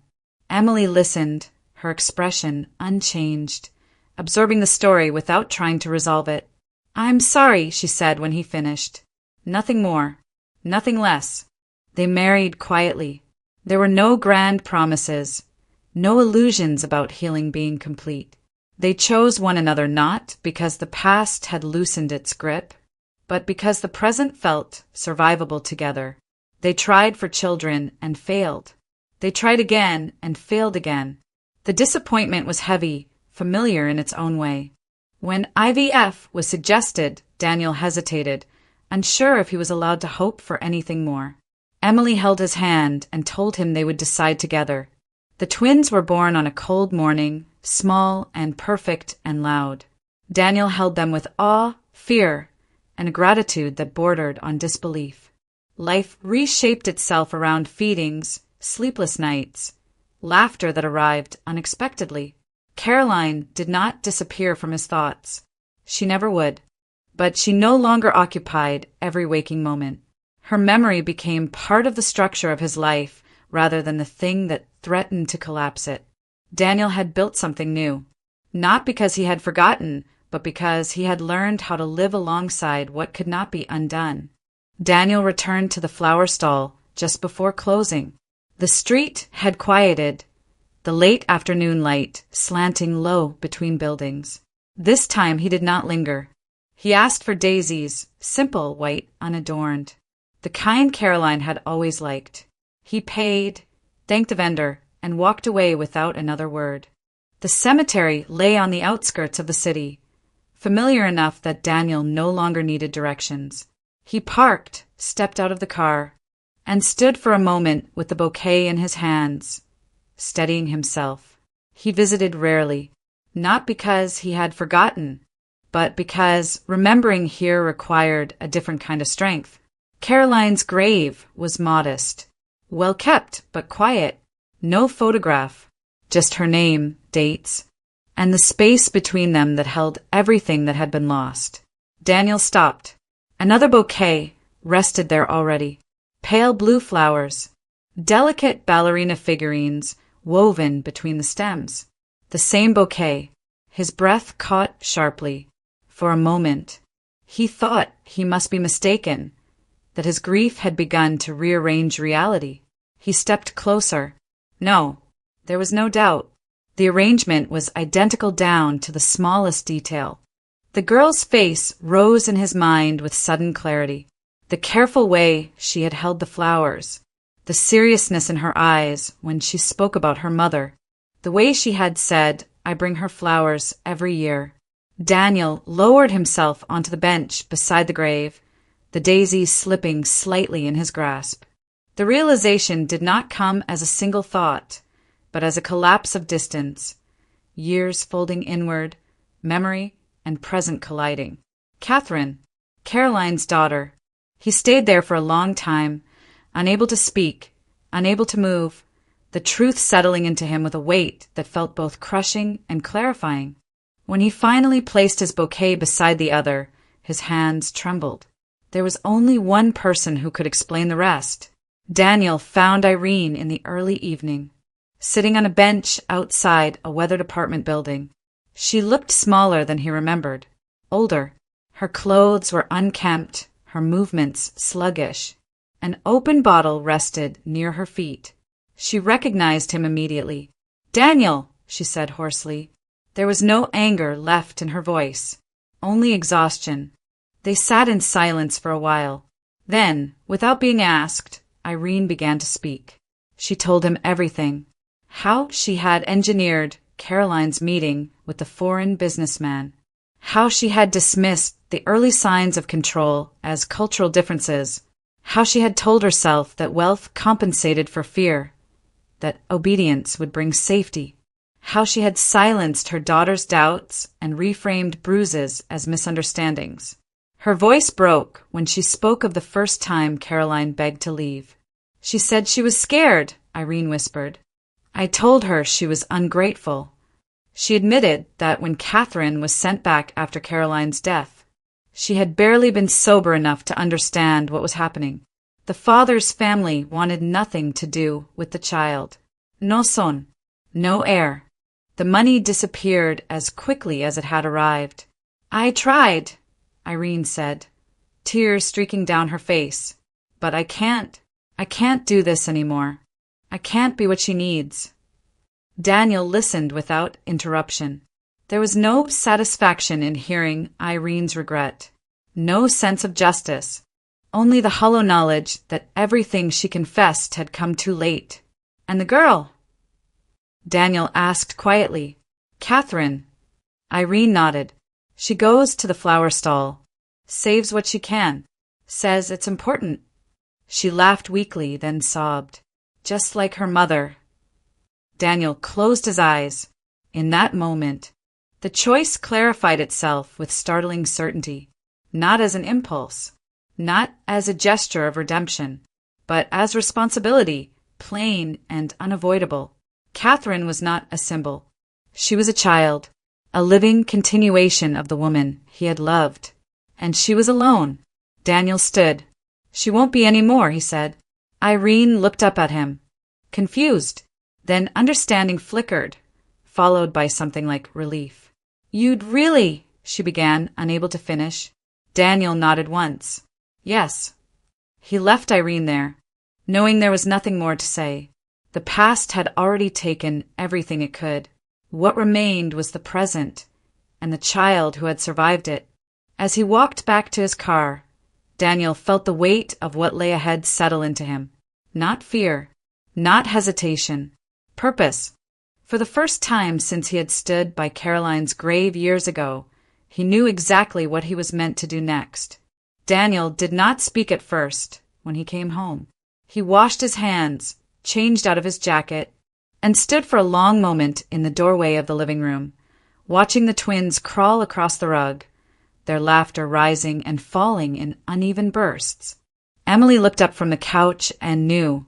Emily listened, her expression unchanged, absorbing the story without trying to resolve it. "I'm sorry," she said when he finished. Nothing more, nothing less. They married quietly. There were no grand promises, no illusions about healing being complete. They chose one another not because the past had loosened its grip, but because the present felt survivable together. They tried for children and failed. They tried again and failed again. The disappointment was heavy, familiar in its own way. When IVF was suggested, Daniel hesitated, unsure if he was allowed to hope for anything more. Emily held his hand and told him they would decide together. The twins were born on a cold morning, small and perfect and loud. Daniel held them with awe, fear, and a gratitude that bordered on disbelief. Life reshaped itself around feedings, sleepless nights, laughter that arrived unexpectedly. Caroline did not disappear from his thoughts. She never would. But she no longer occupied every waking moment. Her memory became part of the structure of his life rather than the thing that threatened to collapse it. Daniel had built something new, not because he had forgotten, but because he had learned how to live alongside what could not be undone. Daniel returned to the flower stall just before closing. The street had quieted, the late afternoon light slanting low between buildings. This time he did not linger. He asked for daisies, simple, white, unadorned, the kind Caroline had always liked. He paid, thanked the vendor, and walked away without another word. The cemetery lay on the outskirts of the city, familiar enough that Daniel no longer needed directions. He parked, stepped out of the car, and stood for a moment with the bouquet in his hands, steadying himself. He visited rarely, not because he had forgotten, but because remembering here required a different kind of strength. Caroline's grave was modest, well kept but quiet. No photograph, just her name, dates, and the space between them that held everything that had been lost. Daniel stopped. Another bouquet rested there already. Pale blue flowers, delicate ballerina figurines woven between the stems. The same bouquet. His breath caught sharply. For a moment, he thought he must be mistaken, that his grief had begun to rearrange reality. He stepped closer. No, there was no doubt. The arrangement was identical down to the smallest detail. The girl's face rose in his mind with sudden clarity. The careful way she had held the flowers, the seriousness in her eyes when she spoke about her mother, the way she had said, "I bring her flowers every year." Daniel lowered himself onto the bench beside the grave, the daisies slipping slightly in his grasp. The realization did not come as a single thought, but as a collapse of distance, years folding inward, memory and present colliding. Catherine, Caroline's daughter, He stayed there for a long time, unable to speak, unable to move, the truth settling into him with a weight that felt both crushing and clarifying. When he finally placed his bouquet beside the other, his hands trembled. There was only one person who could explain the rest. Daniel found Irene in the early evening, sitting on a bench outside a weathered apartment building. She looked smaller than he remembered, older. Her clothes were unkempt, her movements sluggish. An open bottle rested near her feet. She recognized him immediately. "Daniel," she said hoarsely. There was no anger left in her voice, only exhaustion. They sat in silence for a while. Then, without being asked, Irene began to speak. She told him everything. How she had engineered Caroline's meeting with the foreign businessman. How she had dismissed the early signs of control as cultural differences. How she had told herself that wealth compensated for fear, that obedience would bring safety. How she had silenced her daughter's doubts and reframed bruises as misunderstandings. Her voice broke when she spoke of the first time Caroline begged to leave. She said she was scared, Irene whispered. I told her she was ungrateful. She admitted that when Catherine was sent back after Caroline's death, she had barely been sober enough to understand what was happening. The father's family wanted nothing to do with the child. No son, no heir. The money disappeared as quickly as it had arrived. I tried, Irene said, tears streaking down her face. But I can't do this anymore. I can't be what she needs. Daniel listened without interruption. There was no satisfaction in hearing Irene's regret, no sense of justice, only the hollow knowledge that everything she confessed had come too late. And the girl? Daniel asked quietly. Catherine. Irene nodded. She goes to the flower stall, saves what she can, says it's important. She laughed weakly, then sobbed. Just like her mother. Daniel closed his eyes. In that moment, the choice clarified itself with startling certainty, not as an impulse, not as a gesture of redemption, but as responsibility, plain and unavoidable. Catherine was not a symbol. She was a child, a living continuation of the woman he had loved. And she was alone. Daniel stood. She won't be any more, he said. Irene looked up at him, confused. Then understanding flickered, followed by something like relief. You'd really, she began, unable to finish. Daniel nodded once. Yes. He left Irene there, knowing there was nothing more to say. The past had already taken everything it could. What remained was the present, and the child who had survived it. As he walked back to his car, Daniel felt the weight of what lay ahead settle into him. Not fear, not hesitation. Purpose. For the first time since he had stood by Caroline's grave years ago, he knew exactly what he was meant to do next. Daniel did not speak at first when he came home. He washed his hands, changed out of his jacket, and stood for a long moment in the doorway of the living room, watching the twins crawl across the rug, their laughter rising and falling in uneven bursts. Emily looked up from the couch and knew,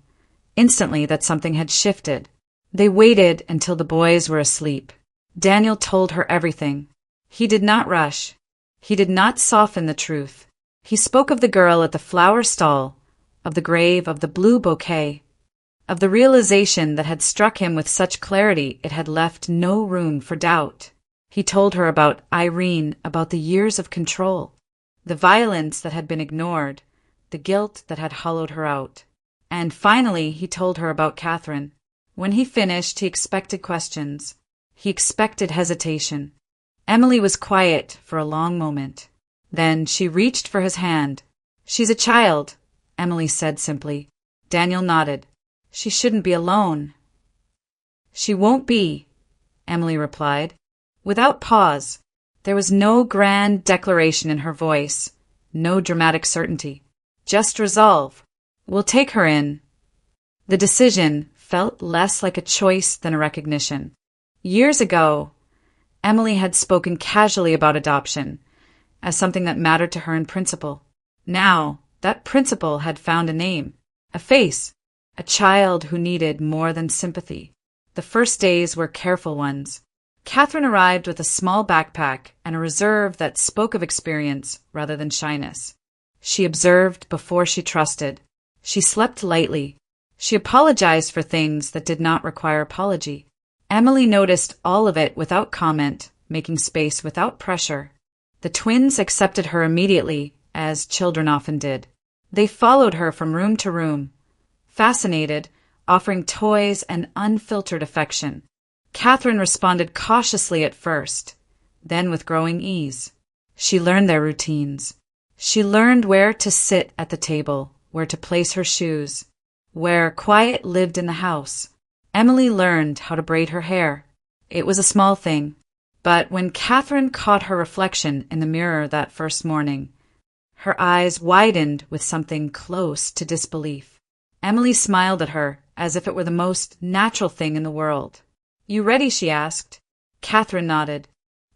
instantly, that something had shifted. They waited until the boys were asleep. Daniel told her everything. He did not rush. He did not soften the truth. He spoke of the girl at the flower stall, of the grave, of the blue bouquet, of the realization that had struck him with such clarity it had left no room for doubt. He told her about Irene, about the years of control, the violence that had been ignored, the guilt that had hollowed her out. And finally he told her about Catherine. When he finished, he expected questions. He expected hesitation. Emily was quiet for a long moment. Then she reached for his hand. She's a child, Emily said simply. Daniel nodded. She shouldn't be alone. She won't be, Emily replied, without pause. There was no grand declaration in her voice, no dramatic certainty, just resolve. We'll take her in. The decision felt less like a choice than a recognition. Years ago, Emily had spoken casually about adoption, as something that mattered to her in principle. Now, That principal had found a name, a face, a child who needed more than sympathy. The first days were careful ones. Catherine arrived with a small backpack and a reserve that spoke of experience rather than shyness. She observed before she trusted. She slept lightly. She apologized for things that did not require apology. Emily noticed all of it without comment, making space without pressure. The twins accepted her immediately, as children often did. They followed her from room to room, fascinated, offering toys and unfiltered affection. Catherine responded cautiously at first, then with growing ease. She learned their routines. She learned where to sit at the table, where to place her shoes, where quiet lived in the house. Emily learned how to braid her hair. It was a small thing, but when Catherine caught her reflection in the mirror that first morning, her eyes widened with something close to disbelief. Emily smiled at her as if it were the most natural thing in the world. "You ready?" she asked. Catherine nodded.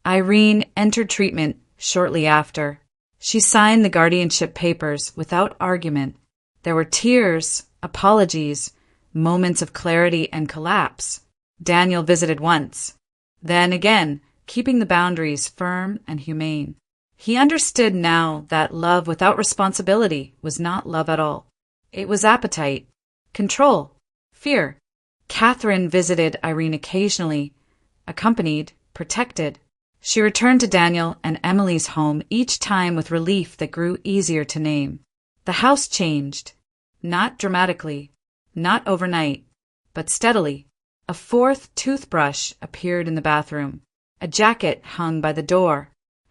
Irene entered treatment shortly after. She signed the guardianship papers without argument. There were tears, apologies, moments of clarity and collapse. Daniel visited once, then again, keeping the boundaries firm and humane. He understood now that love without responsibility was not love at all. It was appetite, control, fear. Catherine visited Irene occasionally, accompanied, protected. She returned to Daniel and Emily's home each time with relief that grew easier to name. The house changed, not dramatically, not overnight, but steadily. A fourth toothbrush appeared in the bathroom. A jacket hung by the door.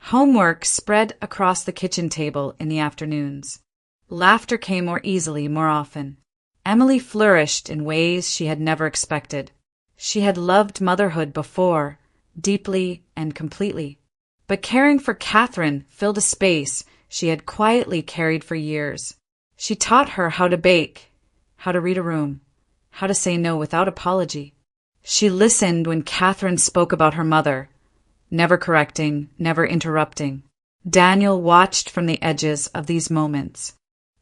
Homework spread across the kitchen table in the afternoons. Laughter came more easily, more often. Emily flourished in ways she had never expected. She had loved motherhood before, deeply and completely. But caring for Catherine filled a space she had quietly carried for years. She taught her how to bake, how to read a room, how to say no without apology. She listened when Catherine spoke about her mother, never correcting, never interrupting. Daniel watched from the edges of these moments,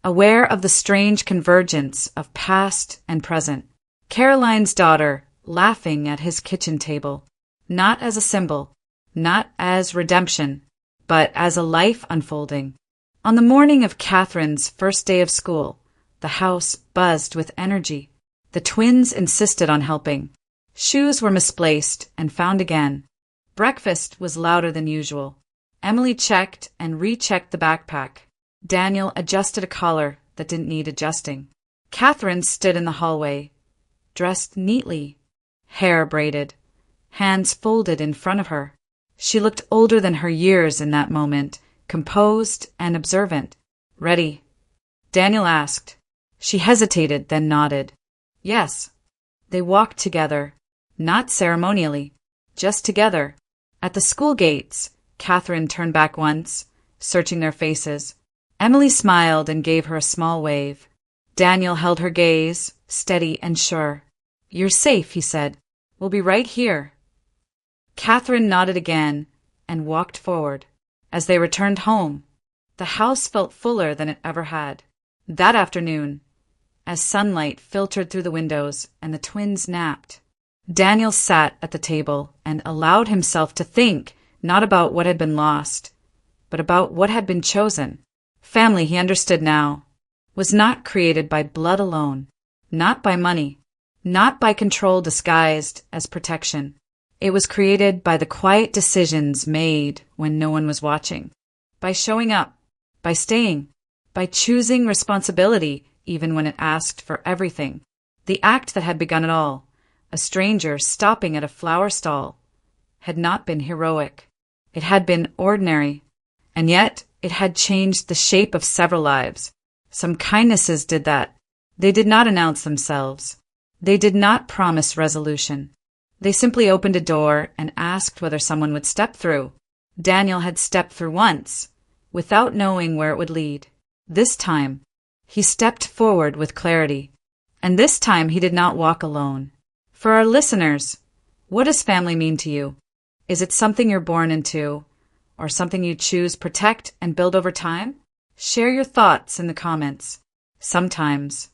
aware of the strange convergence of past and present. Caroline's daughter, laughing at his kitchen table, not as a symbol, not as redemption, but as a life unfolding. On the morning of Catherine's first day of school, the house buzzed with energy. The twins insisted on helping. Shoes were misplaced and found again. Breakfast was louder than usual. Emily checked and rechecked the backpack. Daniel adjusted a collar that didn't need adjusting. Catherine stood in the hallway, dressed neatly, hair braided, hands folded in front of her. She looked older than her years in that moment, composed and observant. "Ready?" Daniel asked. She hesitated, then nodded. "Yes." They walked together, not ceremonially, just together. At the school gates, Catherine turned back once, searching their faces. Emily smiled and gave her a small wave. Daniel held her gaze, steady and sure. "You're safe," he said. "We'll be right here." Catherine nodded again and walked forward. As they returned home, the house felt fuller than it ever had. That afternoon, as sunlight filtered through the windows and the twins napped, Daniel sat at the table and allowed himself to think not about what had been lost, but about what had been chosen. Family, he understood now, was not created by blood alone, not by money, not by control disguised as protection. It was created by the quiet decisions made when no one was watching, by showing up, by staying, by choosing responsibility even when it asked for everything. The act that had begun it all, a stranger stopping at a flower stall, had not been heroic. It had been ordinary, and yet it had changed the shape of several lives. Some kindnesses did that. They did not announce themselves. They did not promise resolution. They simply opened a door and asked whether someone would step through. Daniel had stepped through once, without knowing where it would lead. This time, he stepped forward with clarity. And this time he did not walk alone. For our listeners, what does family mean to you? Is it something you're born into, or something you choose, protect, and build over time? Share your thoughts in the comments. Sometimes,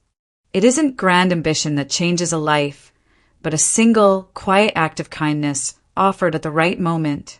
it isn't grand ambition that changes a life, but a single, quiet act of kindness offered at the right moment.